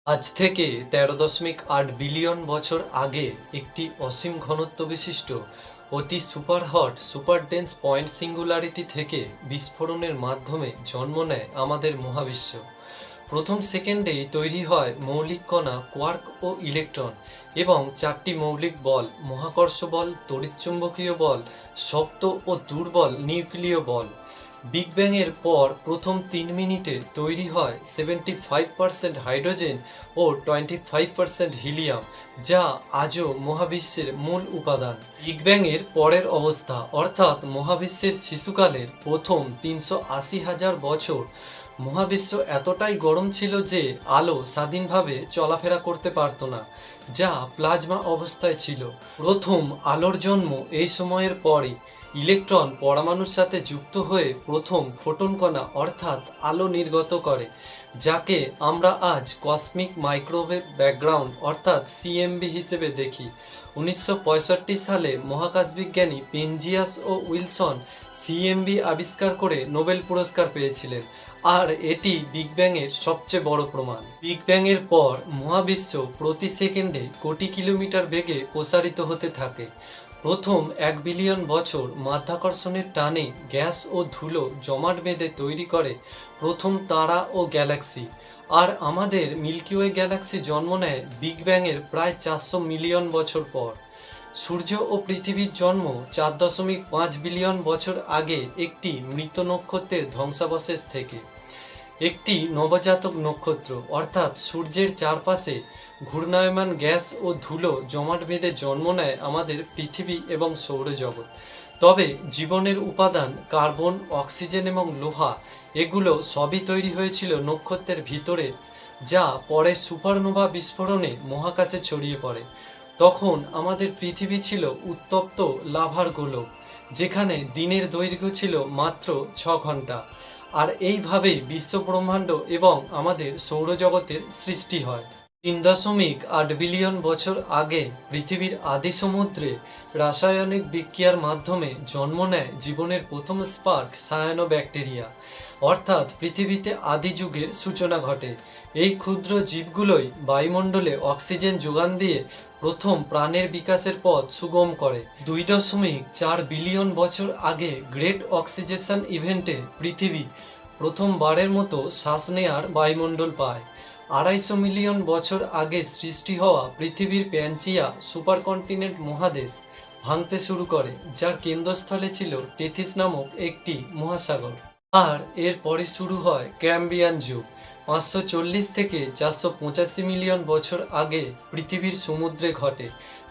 আজ থেকে ১৩.৮ বিলিয়ন বছর আগে একটি অসীম ঘনত্ব বিশিষ্ট অতি superhot super dense point singularity থেকে বিস্ফোরণের মাধ্যমে জন্ম নেয় আমাদের মহাবিশ্ব। প্রথম সেকেন্ডেই তৈরি হয় মৌলিক কণা, কোয়ার্ক ও ইলেকট্রন এবং চারটি মৌলিক বল: মহাকর্ষ বল, তড়িৎচুম্বকীয় বল, শক্ত ও দুর্বল নিউক্লিয় বল। বিগ ব্যাং এর পর প্রথম ৩ মিনিটে তৈরি হয় 75% হাইড্রোজেন ও 25% হিলিয়াম, যা আজও মহাবিশ্বের মূল উপাদান। বিগ ব্যাং এর পরের অবস্থা অর্থাৎ মহাবিশ্বের শিশুকালের প্রথম ৩৮০,০০০ বছর মহাবিশ্ব এতটাই গরম ছিল যে আলো স্বাধীনভাবে চলাফেরা করতে পারত না, যা প্লাজমা অবস্থায় ছিল। প্রথম আলোর জন্ম এই সময়ের পরই। ইলেকট্রন পরমাণুর সাথে যুক্ত হয়ে প্রথম ফোটন কণা অর্থাৎ আলো নির্গত করে, যাকে আমরা আজ কসমিক মাইক্রোওয়েভ ব্যাকগ্রাউন্ড অর্থাৎ সিএমবি হিসেবে দেখি। ১৯৬৫ সালে মহাকাশবিজ্ঞানী পেনজিয়াস ও উইলসন সিএমবি আবিষ্কার করে নোবেল পুরস্কার পেয়েছিলেন, আর এটি বিগ ব্যাং এর সবচেয়ে বড় প্রমাণ। বিগ ব্যাং এর পর মহাবিশ্ব প্রতি সেকেন্ডে কোটি কিলোমিটার বেগে প্রসারিত হতে থাকে। প্রথম ১ বিলিয়ন বছর মাধ্যাকর্ষণের টানে গ্যাস ও ধুলো জমাট বেঁধে তৈরি করে প্রথম তারা ও গ্যালাক্সি। আর আমাদের মিল্কিওয়ে গ্যালাক্সি জন্ম নেয় বিগ ব্যাং এর প্রায় ৪০০ মিলিয়ন বছর পর। সূর্য ও পৃথিবীর জন্ম ৪.৫ বিলিয়ন বছর আগে একটি মৃত নক্ষত্রের ধ্বংসাবশেষ থেকে। একটি নবজাতক নক্ষত্র অর্থাৎ সূর্যের চারপাশে ঘূর্ণায়মান গ্যাস ও ধুলো জমাট বেঁধে জন্ম নেয় আমাদের পৃথিবী এবং সৌরজগৎ। তবে জীবনের উপাদান কার্বন, অক্সিজেন এবং লোহা, এগুলো সবই তৈরি হয়েছিল নক্ষত্রের ভিতরে, যা পরে সুপারনোভা বিস্ফোরণে মহাকাশে ছড়িয়ে পড়ে। তখন আমাদের পৃথিবী ছিল উত্তপ্ত লাভার গোলক, যেখানে দিনের দৈর্ঘ্য ছিল মাত্র ৬ ঘন্টা। আর এইভাবেই বিশ্বব্রহ্মাণ্ড এবং আমাদের সৌরজগতের সৃষ্টি হয়। ৩.৮ বিলিয়ন বছর আগে পৃথিবীর আদি সমুদ্রে রাসায়নিক বিক্রিয়ার মাধ্যমে জন্ম নেয় জীবনের প্রথম স্পার্ক সায়ানোব্যাকটেরিয়া, অর্থাৎ পৃথিবীতে আদি যুগের সূচনা ঘটে। এই ক্ষুদ্র জীবগুলোই বায়ুমণ্ডলে অক্সিজেন যোগান দিয়ে প্রথম প্রাণের বিকাশের পথ সুগম করে। ২.৪ বিলিয়ন বছর আগে গ্রেট অক্সিজেশন ইভেন্টে পৃথিবী প্রথমবারের মতো শ্বাস নেয়ার বায়ুমণ্ডল পায়। ২৫০ মিলিয়ন বছর আগে সৃষ্টি হওয়া পৃথিবীর প্যানচিয়া সুপারকন্টিনেন্ট মহাদেশ ভাঙতে শুরু করে, যার কেন্দ্রস্থলে ছিল টেথিস নামক একটি মহাসাগর। আর এরপরে শুরু হয় ক্যাম্ব্রিয়ান যুগ। ৫৪০ থেকে ৪৮৫ মিলিয়ন বছর আগে পৃথিবীর সমুদ্রে ঘটে,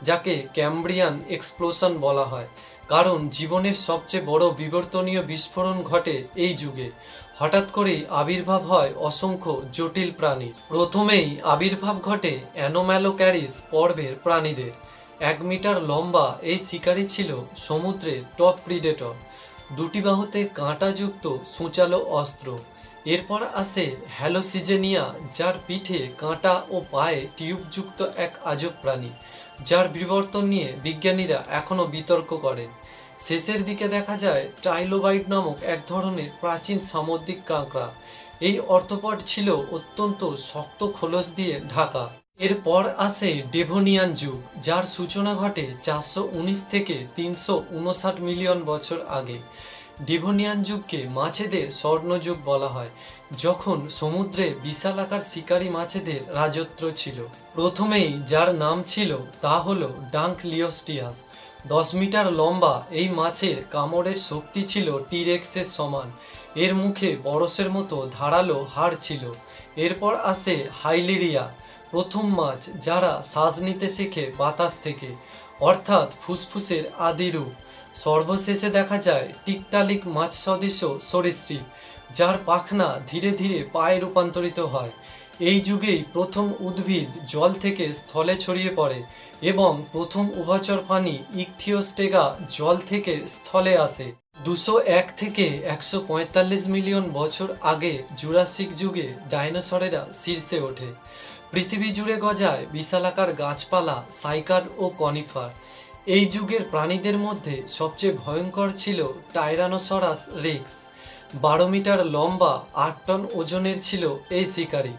যাকে ক্যাম্ব্রিয়ান এক্সপ্লোশন বলা হয়, কারণ জীবনের সবচেয়ে বড় বিবর্তনীয় বিস্ফোরণ ঘটে এই যুগে। হঠাৎ করেই আবির্ভাব হয় অসংখ্য জটিল প্রাণীর। প্রথমেই আবির্ভাব ঘটে অ্যানোম্যালোক্যারিস পর্বের প্রাণীদের। ১ মিটার লম্বা এই শিকারী ছিল সমুদ্রের টপ প্রিডেটর, দুটি বাহুতে কাঁটাযুক্ত সূচালো অস্ত্র। এরপর আসে হ্যালোসিজেনিয়া, যার পিঠে কাঁটা ও পায়ে টিউবযুক্ত এক আজব প্রাণী, যার বিবর্তন নিয়ে বিজ্ঞানীরা এখনও বিতর্ক করেন। শেষের দিকে দেখা যায় ট্রাইলোবাইট নামক এক ধরনের প্রাচীন সামুদ্রিক কাঁকড়া। এই অর্থপড ছিল অত্যন্ত শক্ত খোলস দিয়ে ঢাকা। এরপর আসে ডেভোনিয়ান যুগ, যার সূচনা ঘটে ৪১৯ থেকে ৩৫৯ মিলিয়ন বছর আগে। ডেভোনিয়ান যুগকে মাছেদের স্বর্ণযুগ বলা হয়, যখন সমুদ্রে বিশালাকার শিকারী মাছেদের রাজত্ব ছিল। প্রথমেই যার নাম ছিল তা হল ডাঙ্কলিওস্টিয়াস। ১০ মিটার লম্বা এই মাছের কামড়ের শক্তি ছিল টিরেক্সের সমান। এর মুখে বরসের মতো ধারালো হাড় ছিল। এরপর আসে হাইলিরিয়া, প্রথম মাছ যারা শ্বাস নিতে শেখে বাতাস থেকে, অর্থাৎ ফুসফুসের আদি রূপ। সর্বশেষে দেখা যায় টিকটালিক মাছ সদৃশ সরীসৃপ, যার পাখনা ধীরে ধীরে পায়ে রূপান্তরিত হয়। এই যুগেই প্রথম উদ্ভিদ জল থেকে স্থলে ছড়িয়ে পড়ে এবং প্রথম উভচর প্রাণী ইকথিওস্টেগা জল থেকে স্থলে আসে। ২০১ থেকে ১৪৫ মিলিয়ন বছর আগে জুরাসিক যুগে ডাইনোসরেরা শীর্ষে ওঠে। পৃথিবী জুড়ে গজায় বিশালাকার গাছপালা, সাইকাড ও কনিফার। এই যুগের প্রাণীদের মধ্যে সবচেয়ে ভয়ঙ্কর ছিল টাইরানোসরাস রেক্স। ১২ মিটার লম্বা, ৮ টন ওজনের ছিল এই শিকারী।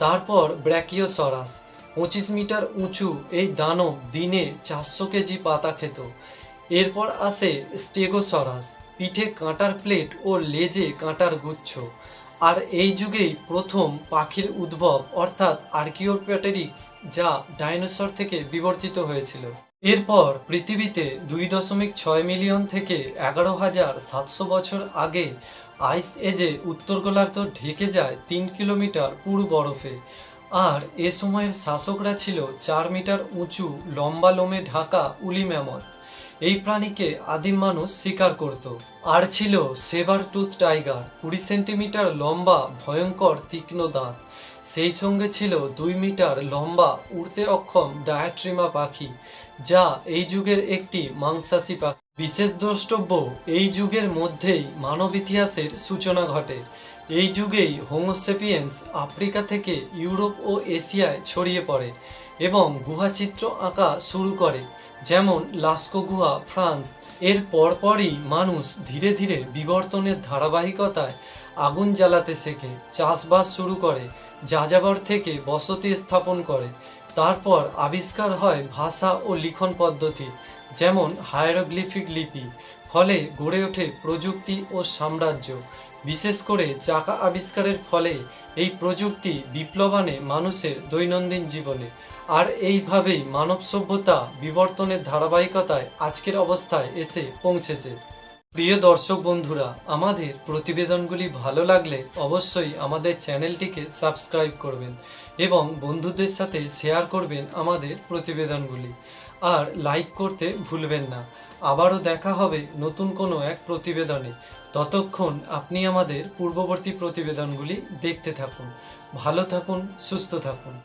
তারপর ব্র্যাকিওসরাস, 25 মিটার উঁচু এই দানব দিনে 400 কেজি পাতা খেত। এরপর আসে স্টেগোসরাস, পিঠে কাঁটার প্লেট ও লেজে কাঁটার গুচ্ছ। আর এই যুগেই প্রথম পাখির উদ্ভব অর্থাৎ আর্কিওপ্যাটেরিক্স, যা ডাইনোসর থেকে বিবর্তিত হয়েছিল। এরপর পৃথিবীতে 2.6 মিলিয়ন থেকে 11,700 বছর আগে আইস এজে উত্তর গোলার্ধ ঢেকে যায় 3 কিলোমিটার পুরু বরফে। আর এ সময়ের শাসকরা ছিল 4 মিটার উঁচু লম্বা লোমে ঢাকা উলি ম্যামথ। এই প্রাণীকে আদিম মানুষ শিকার করত। আর ছিল সেবার টুথ টাইগার, 20 সেন্টিমিটার লম্বা ভয়ঙ্কর তীক্ষ্ণ দাঁত। সেই সঙ্গে ছিল 2 মিটার লম্বা উড়তে অক্ষম ডায়াট্রিমা পাখি, যা এই যুগের একটি মাংসাশী পাখি। বিশেষ দ্রষ্টব্য, এই যুগের মধ্যেই মানব ইতিহাসের সূচনা ঘটে। এই যুগেই হোমোসেপিয়েন্স আফ্রিকা থেকে ইউরোপ ও এশিয়ায় ছড়িয়ে পড়ে এবং গুহাচিত্র আঁকা শুরু করে, যেমন লাস্কো গুহা, ফ্রান্স। এর পরপরই মানুষ ধীরে ধীরে বিবর্তনের ধারাবাহিকতায় আগুন জ্বালাতে শেখে, চাষবাস শুরু করে, যাযাবর থেকে বসতি স্থাপন করে। তারপর আবিষ্কার হয় ভাষা ও লিখন পদ্ধতি, যেমন হায়ারোগ্লিফিক লিপি। ফলে গড়ে ওঠে প্রযুক্তি ও সাম্রাজ্য। বিশেষ করে চাকা আবিষ্কারের ফলে এই প্রযুক্তি বিপ্লব আনে মানুষের দৈনন্দিন জীবনে। আর এইভাবেই মানব সভ্যতা বিবর্তনের ধারাবাহিকতায় আজকের অবস্থায় এসে পৌঁছেছে। প্রিয় দর্শক বন্ধুরা, আমাদের প্রতিবেদনগুলি ভালো লাগলে অবশ্যই আমাদের চ্যানেলটিকে সাবস্ক্রাইব করবেন এবং বন্ধুদের সাথে শেয়ার করবেন আমাদের প্রতিবেদনগুলি। আর লাইক করতে ভুলবেন না। আবারও দেখা হবে নতুন কোনো এক প্রতিবেদনে। ততক্ষণ আপনি আমাদের পূর্ববর্তী প্রতিবেদনগুলি দেখতে থাকুন। ভালো থাকুন, সুস্থ থাকুন।